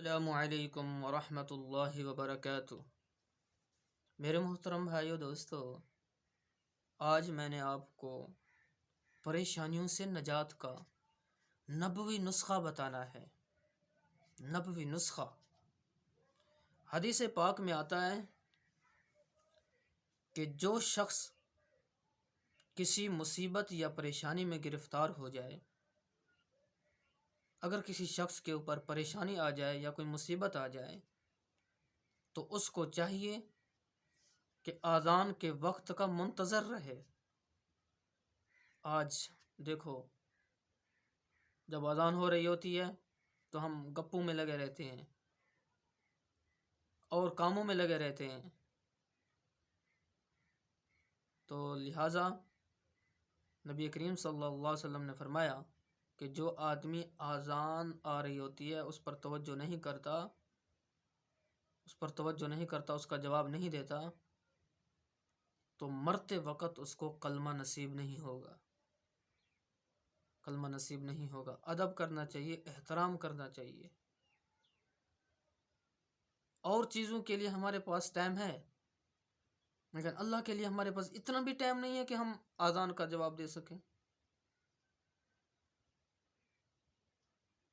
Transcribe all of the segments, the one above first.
السلام علیکم ورحمۃ اللہ وبرکاتہ۔ میرے محترم بھائیو دوستو، آج میں نے آپ کو پریشانیوں سے نجات کا نبوی نسخہ بتانا ہے۔ نبوی نسخہ حدیث پاک میں آتا ہے کہ جو شخص کسی مصیبت یا پریشانی میں گرفتار ہو جائے، اگر کسی شخص کے اوپر پریشانی آ جائے یا کوئی مصیبت آ جائے تو اس کو چاہیے کہ اذان کے وقت کا منتظر رہے۔ آج دیکھو، جب اذان ہو رہی ہوتی ہے تو ہم گپوں میں لگے رہتے ہیں اور کاموں میں لگے رہتے ہیں، تو لہٰذا نبی کریم صلی اللہ علیہ وسلم نے فرمایا کہ جو آدمی اذان آ رہی ہوتی ہے اس پر توجہ نہیں کرتا، اس کا جواب نہیں دیتا، تو مرتے وقت اس کو کلمہ نصیب نہیں ہوگا۔ ادب کرنا چاہیے، احترام کرنا چاہیے۔ اور چیزوں کے لیے ہمارے پاس ٹائم ہے، لیکن اللہ کے لیے ہمارے پاس اتنا بھی ٹائم نہیں ہے کہ ہم اذان کا جواب دے سکیں۔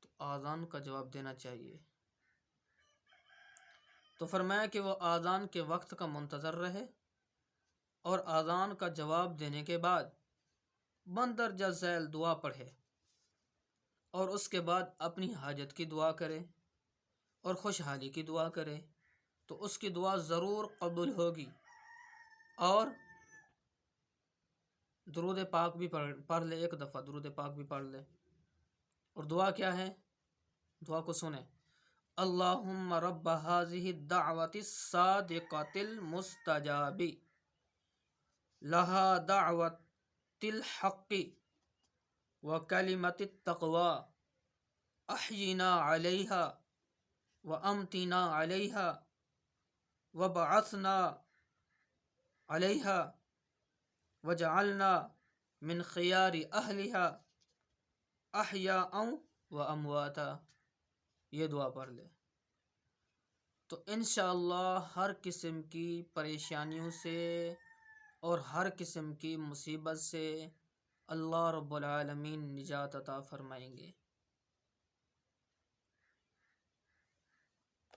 تو اذان کا جواب دینا چاہیے۔ تو فرمایا کہ وہ اذان کے وقت کا منتظر رہے اور اذان کا جواب دینے کے بعد مندرجہ ذیل دعا پڑھے اور اس کے بعد اپنی حاجت کی دعا کرے اور خوشحالی کی دعا کرے، تو اس کی دعا ضرور قبول ہوگی۔ اور درود پاک بھی پڑھ لے، ایک دفعہ درود پاک بھی پڑھ لے۔ اور دعا کیا ہے؟ دعا کو سنیں: اللہم رب هذه الدعوة الصادقة المستجاب لها دعوة الحق وكلمة التقوى احینا عليها وامتنا عليها وبعثنا عليها وجعلنا من خيار اہلها احیاء وامواتا۔ یہ دعا پڑھ لے تو انشاءاللہ ہر قسم کی پریشانیوں سے اور ہر قسم کی مصیبت سے اللہ رب العالمین نجات عطا فرمائیں گے۔